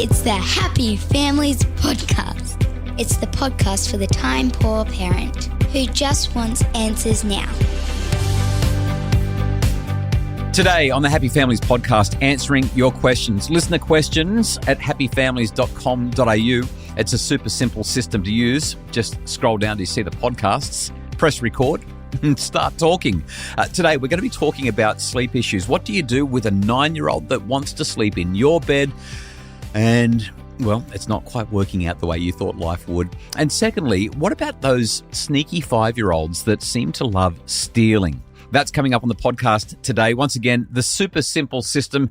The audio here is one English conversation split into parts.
It's the Happy Families Podcast. It's the podcast for the time-poor parent who just wants answers now. Today on the Happy Families Podcast, answering your questions. Listener questions at happyfamilies.com.au. It's a super simple system to use. Just scroll down to see the podcasts, press record, and start talking. Today, we're going to be talking about sleep issues. What do you do with a 9-year-old that wants to sleep in your bed and, well, it's not quite working out the way you thought life would? And secondly, what about those sneaky 5-year-olds that seem to love stealing? That's coming up on the podcast today. Once again, the super simple system.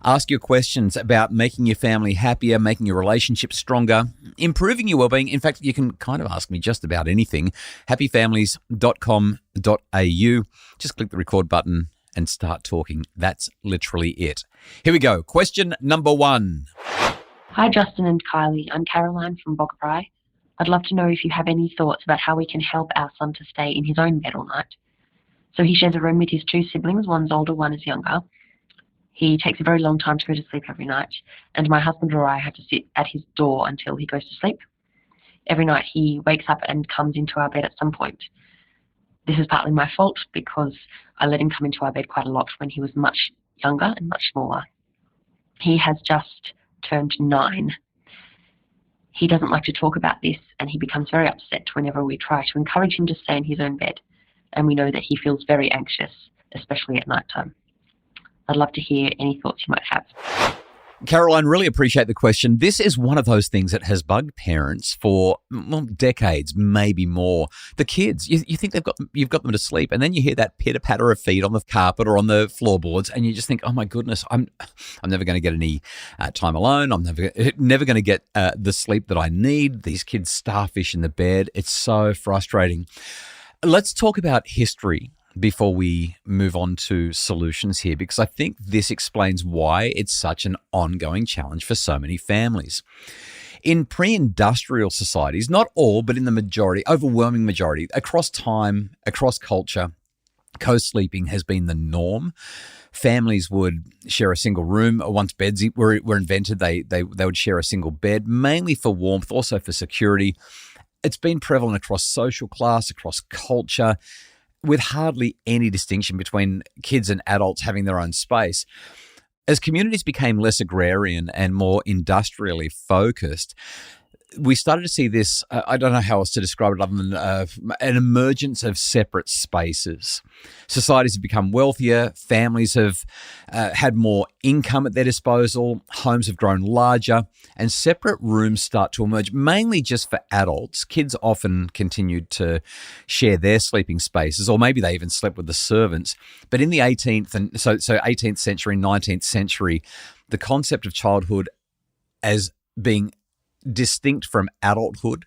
Ask your questions about making your family happier, making your relationship stronger, improving your wellbeing. In fact, you can kind of ask me just about anything. happyfamilies.com.au. Just click the record button and start talking. That's literally it. Here we go. Question number 1. Hi, Justin and Kylie. I'm Caroline from Boggabri. I'd love to know if you have any thoughts about how we can help our son to stay in his own bed all night. So he shares a room with his 2 siblings. One's older, one is younger. He takes a very long time to go to sleep every night, and my husband or I have to sit at his door until he goes to sleep. Every night he wakes up and comes into our bed at some point. This is partly my fault because I let him come into our bed quite a lot when he was much younger and much smaller. He has just turned 9. He doesn't like to talk about this, and he becomes very upset whenever we try to encourage him to stay in his own bed. And we know that he feels very anxious, especially at night time. I'd love to hear any thoughts you might have. Caroline, really appreciate the question. This is one of those things that has bugged parents for decades, maybe more. The kids, you think you've got them to sleep, and then you hear that pitter-patter of feet on the carpet or on the floorboards, and you just think, oh my goodness, I'm never going to get any time alone. I'm never going to get the sleep that I need. These kids starfish in the bed. It's so frustrating. Let's talk about history before we move on to solutions here, because I think this explains why it's such an ongoing challenge for so many families. In pre-industrial societies, not all, but in the majority, overwhelming majority, across time, across culture, co-sleeping has been the norm. Families would share a single room. Once beds were invented, they would share a single bed, mainly for warmth, also for security. It's been prevalent across social class, across culture, with hardly any distinction between kids and adults having their own space. As communities became less agrarian and more industrially focused, we started to see this, I don't know how else to describe it other than an emergence of separate spaces. Societies have become wealthier, families have had more income at their disposal, homes have grown larger, and separate rooms start to emerge, mainly just for adults. Kids often continued to share their sleeping spaces, or maybe they even slept with the servants. But in the 18th century, 19th century, the concept of childhood as being distinct from adulthood,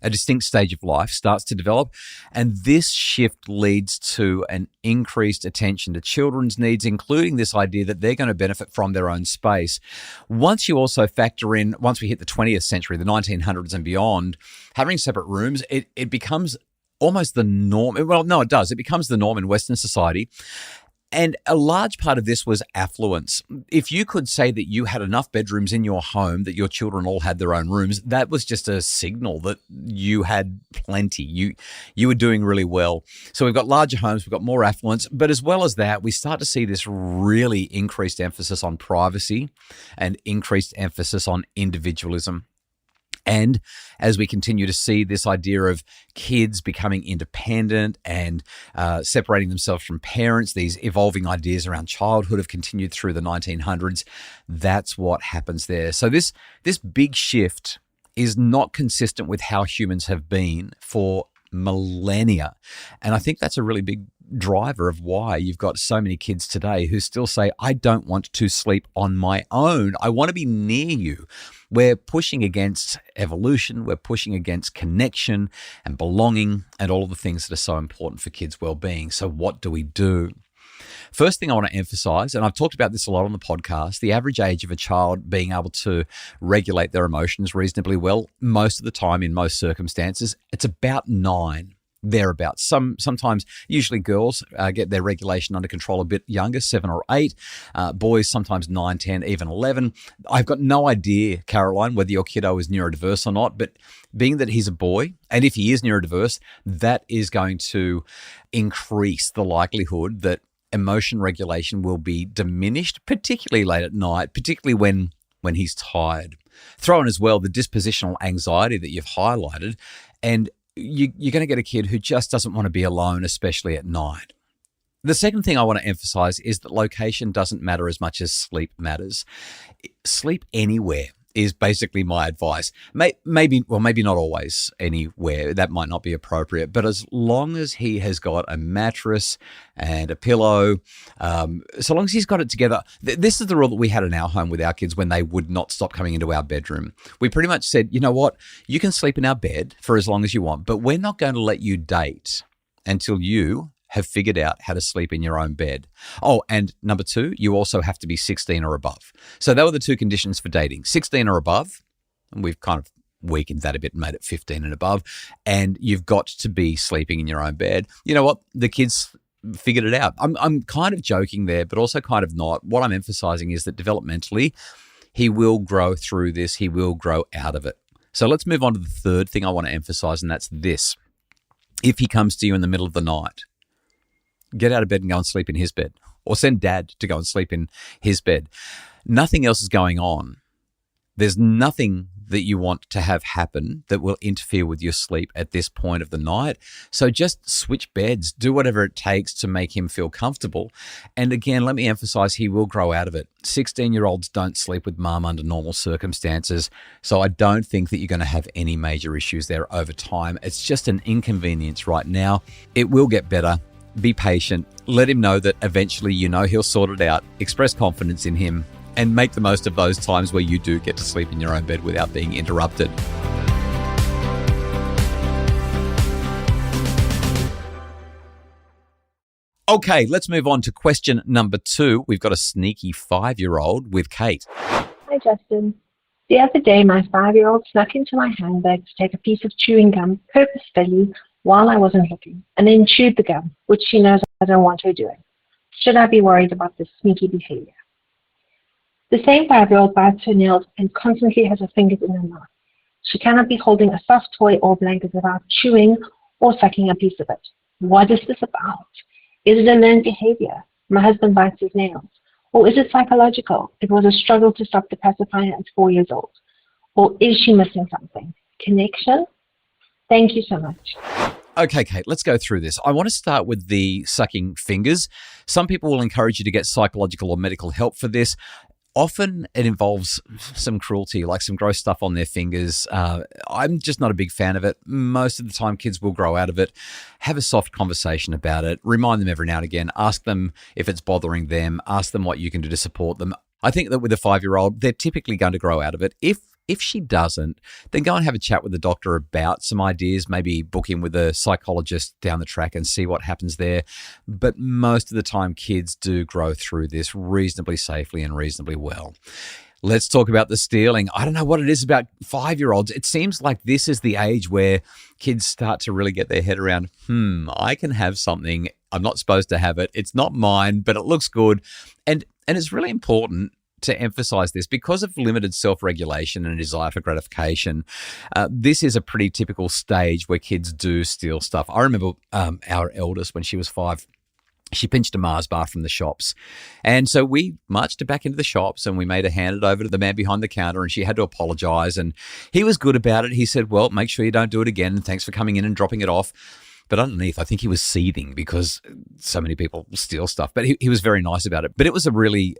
a distinct stage of life, starts to develop. And this shift leads to an increased attention to children's needs, including this idea that they're going to benefit from their own space. Once you also factor in, once we hit the 20th century, the 1900s and beyond, having separate rooms, it becomes almost the norm. Well, no, it does. It becomes the norm in Western society. And a large part of this was affluence. If you could say that you had enough bedrooms in your home, that your children all had their own rooms, that was just a signal that you had plenty. You were doing really well. So we've got larger homes, we've got more affluence. But as well as that, we start to see this really increased emphasis on privacy and increased emphasis on individualism. And as we continue to see this idea of kids becoming independent and separating themselves from parents, these evolving ideas around childhood have continued through the 1900s. That's what happens there. So this big shift is not consistent with how humans have been for millennia. And I think that's a really big driver of why you've got so many kids today who still say, I don't want to sleep on my own. I want to be near you. We're pushing against evolution. We're pushing against connection and belonging and all of the things that are so important for kids' well-being. So what do we do? First thing I want to emphasize, and I've talked about this a lot on the podcast, the average age of a child being able to regulate their emotions reasonably well, most of the time in most circumstances, it's about 9. thereabouts. Sometimes, usually girls get their regulation under control a bit younger, 7 or 8. Boys sometimes 9, 10, even 11. I've got no idea, Caroline, whether your kiddo is neurodiverse or not, but being that he's a boy, and if he is neurodiverse, that is going to increase the likelihood that emotion regulation will be diminished, particularly late at night, particularly when he's tired. Throw in as well the dispositional anxiety that you've highlighted, and you're going to get a kid who just doesn't want to be alone, especially at night. The second thing I want to emphasize is that location doesn't matter as much as sleep matters. Sleep anywhere is basically my advice. Maybe not always anywhere. That might not be appropriate. But as long as he has got a mattress and a pillow, so long as he's got it together. This is the rule that we had in our home with our kids when they would not stop coming into our bedroom. We pretty much said, you know what? You can sleep in our bed for as long as you want, but we're not going to let you date until you have figured out how to sleep in your own bed. Oh, and number 2, you also have to be 16 or above. So that were the 2 conditions for dating, 16 or above, and we've kind of weakened that a bit and made it 15 and above, and you've got to be sleeping in your own bed. You know what? The kids figured it out. I'm kind of joking there, but also kind of not. What I'm emphasizing is that developmentally, he will grow through this. He will grow out of it. So let's move on to the third thing I want to emphasize, and that's this. If he comes to you in the middle of the night, get out of bed and go and sleep in his bed, or send dad to go and sleep in his bed. Nothing else is going on. There's nothing that you want to have happen that will interfere with your sleep at this point of the night. So just switch beds, do whatever it takes to make him feel comfortable. And again, let me emphasize, he will grow out of it. 16-year-olds don't sleep with mum under normal circumstances. So I don't think that you're going to have any major issues there over time. It's just an inconvenience right now. It will get better. Be patient. Let him know that eventually he'll sort it out. Express confidence in him and make the most of those times where you do get to sleep in your own bed without being interrupted. Okay, let's move on to question number 2. We've got a sneaky 5-year-old with Kate. Hi, Justin. The other day, my 5-year-old snuck into my handbag to take a piece of chewing gum purposefully while I wasn't looking, and then chewed the gum, which she knows I don't want her doing. Should I be worried about this sneaky behavior? The same 5-year-old bites her nails and constantly has her fingers in her mouth. She cannot be holding a soft toy or blanket without chewing or sucking a piece of it. What is this about? Is it a learned behavior? My husband bites his nails. Or is it psychological? It was a struggle to stop the pacifier at 4 years old. Or is she missing something? Connection? Thank you so much. Okay, Kate, let's go through this. I want to start with the sucking fingers. Some people will encourage you to get psychological or medical help for this. Often it involves some cruelty, like some gross stuff on their fingers. I'm just not a big fan of it. Most of the time, kids will grow out of it. Have a soft conversation about it. Remind them every now and again. Ask them if it's bothering them. Ask them what you can do to support them. I think that with a 5-year-old, they're typically going to grow out of it. If she doesn't, then go and have a chat with the doctor about some ideas, maybe book in with a psychologist down the track and see what happens there. But most of the time, kids do grow through this reasonably safely and reasonably well. Let's talk about the stealing. I don't know what it is about 5-year-olds. It seems like this is the age where kids start to really get their head around, I can have something. I'm not supposed to have it. It's not mine, but it looks good. And it's really important to emphasize this because of limited self-regulation and a desire for gratification. This is a pretty typical stage where kids do steal stuff. I remember our eldest, when she was 5, she pinched a Mars bar from the shops. And so we marched her back into the shops and we made her hand it over to the man behind the counter, and she had to apologize. And he was good about it. He said, well, make sure you don't do it again. And thanks for coming in and dropping it off. But underneath, I think he was seething because so many people steal stuff. But he was very nice about it. But it was a really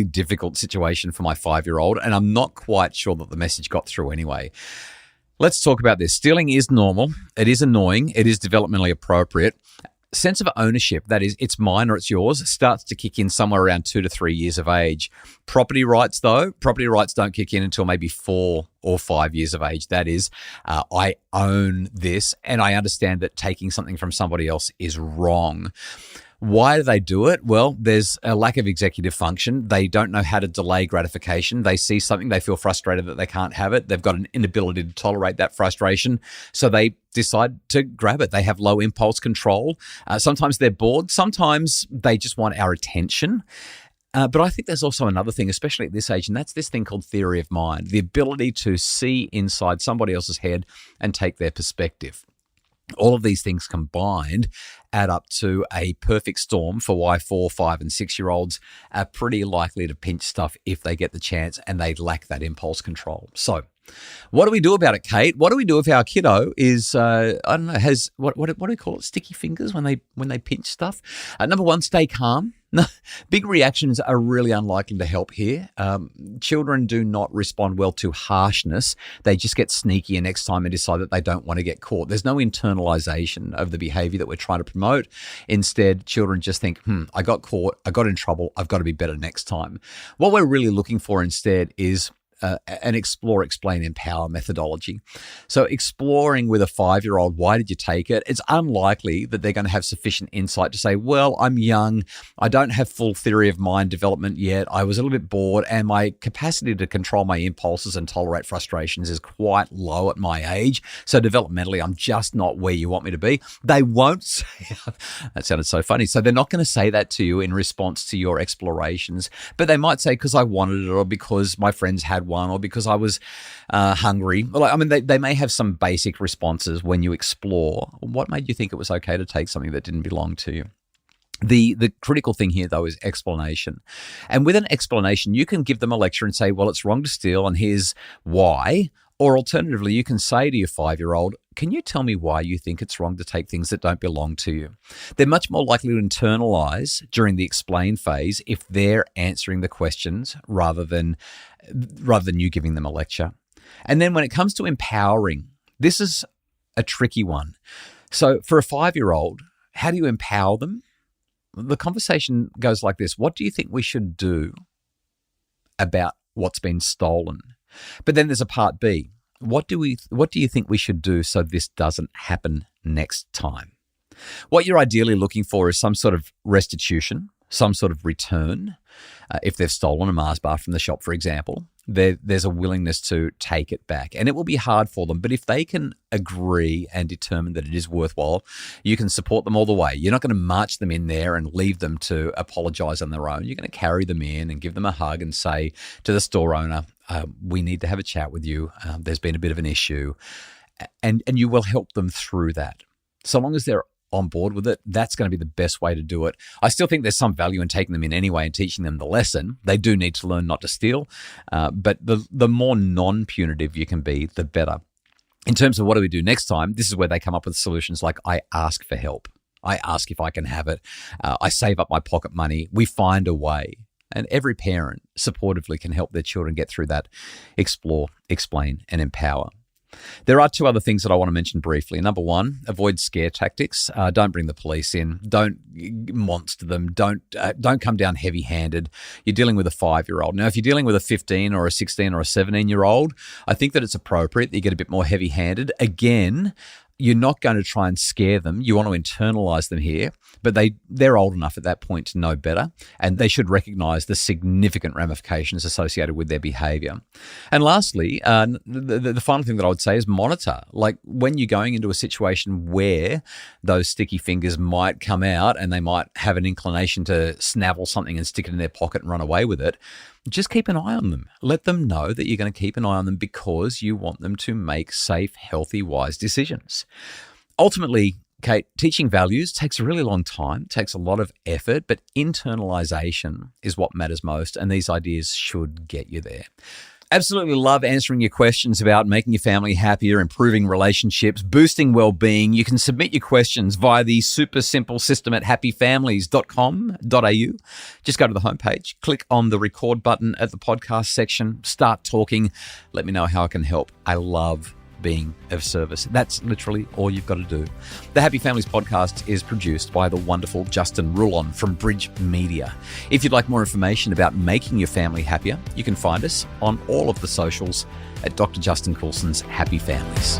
difficult situation for my 5-year-old, and I'm not quite sure that the message got through anyway. Let's talk about this. Stealing is normal. It is annoying. It is developmentally appropriate. Sense of ownership, that is, it's mine or it's yours, starts to kick in somewhere around 2 to 3 years of age. Property rights, though, don't kick in until maybe 4 or 5 years of age. That is, I own this, and I understand that taking something from somebody else is wrong. Why do they do it? Well, there's a lack of executive function. They don't know how to delay gratification. They see something, they feel frustrated that they can't have it. They've got an inability to tolerate that frustration. So they decide to grab it. They have low impulse control. Sometimes they're bored. Sometimes they just want our attention. But I think there's also another thing, especially at this age, and that's this thing called theory of mind, the ability to see inside somebody else's head and take their perspective. All of these things combined add up to a perfect storm for why 4, 5, and 6-year-olds are pretty likely to pinch stuff if they get the chance and they lack that impulse control. So what do we do about it, Kate? What do we do if our kiddo is, has, what do we call it, sticky fingers when they pinch stuff? Number one, stay calm. Big reactions are really unlikely to help here. Children do not respond well to harshness. They just get sneaky and next time they decide that they don't want to get caught. There's no internalization of the behavior that we're trying to promote. Instead, children just think, I got caught, I got in trouble, I've got to be better next time. What we're really looking for instead is an explore, explain, empower methodology. So exploring with a 5-year-old, why did you take it? It's unlikely that they're going to have sufficient insight to say, well, I'm young, I don't have full theory of mind development yet, I was a little bit bored, and my capacity to control my impulses and tolerate frustrations is quite low at my age. So developmentally, I'm just not where you want me to be. They won't say, that sounded so funny. So they're not going to say that to you in response to your explorations, but they might say, because I wanted it, or because my friends had one, or because I was hungry. They may have some basic responses when you explore. What made you think it was okay to take something that didn't belong to you? The critical thing here, though, is explanation. And with an explanation, you can give them a lecture and say, well, it's wrong to steal, and here's why. Or alternatively, you can say to your 5-year-old, can you tell me why you think it's wrong to take things that don't belong to you? They're much more likely to internalize during the explain phase if they're answering the questions rather than you giving them a lecture. And then when it comes to empowering, this is a tricky one. So for a 5-year-old, how do you empower them? The conversation goes like this. What do you think we should do about what's been stolen? But then there's a part B. What do you think we should do so this doesn't happen next time? What you're ideally looking for is some sort of restitution, some sort of return. If they've stolen a Mars bar from the shop, for example, there's a willingness to take it back. And it will be hard for them. But if they can agree and determine that it is worthwhile, you can support them all the way. You're not going to march them in there and leave them to apologize on their own. You're going to carry them in and give them a hug and say to the store owner, we need to have a chat with you. There's been a bit of an issue. And you will help them through that. So long as they're on board with it, that's going to be the best way to do it. I still think there's some value in taking them in anyway and teaching them the lesson. They do need to learn not to steal, but the more non-punitive you can be, the better. In terms of what do we do next time, this is where they come up with solutions like I ask for help. I ask if I can have it. I save up my pocket money. We find a way. And every parent supportively can help their children get through that explore, explain, and empower. There are 2 other things that I want to mention briefly. Number one, avoid scare tactics. Don't bring the police in. Don't monster them. Don't come down heavy-handed. You're dealing with a 5-year-old. Now, if you're dealing with a 15 or a 16 or a 17-year-old, I think that it's appropriate that you get a bit more heavy-handed. Again, you're not going to try and scare them. You want to internalize them here, but they're old enough at that point to know better, and they should recognize the significant ramifications associated with their behavior. And lastly, the final thing that I would say is monitor. Like when you're going into a situation where those sticky fingers might come out and they might have an inclination to snavel something and stick it in their pocket and run away with it, just keep an eye on them. Let them know that you're going to keep an eye on them because you want them to make safe, healthy, wise decisions. Ultimately, Kate, teaching values takes a really long time, takes a lot of effort, but internalization is what matters most, and these ideas should get you there. Absolutely love answering your questions about making your family happier, improving relationships, boosting well-being. You can submit your questions via the super simple system at happyfamilies.com.au. Just go to the homepage, click on the record button at the podcast section, start talking. Let me know how I can help. I love being of service. That's literally all you've got to do. The Happy Families podcast is produced by the wonderful Justin Rulon from Bridge Media. If you'd like more information about making your family happier, you can find us on all of the socials at Dr. Justin Coulson's Happy Families.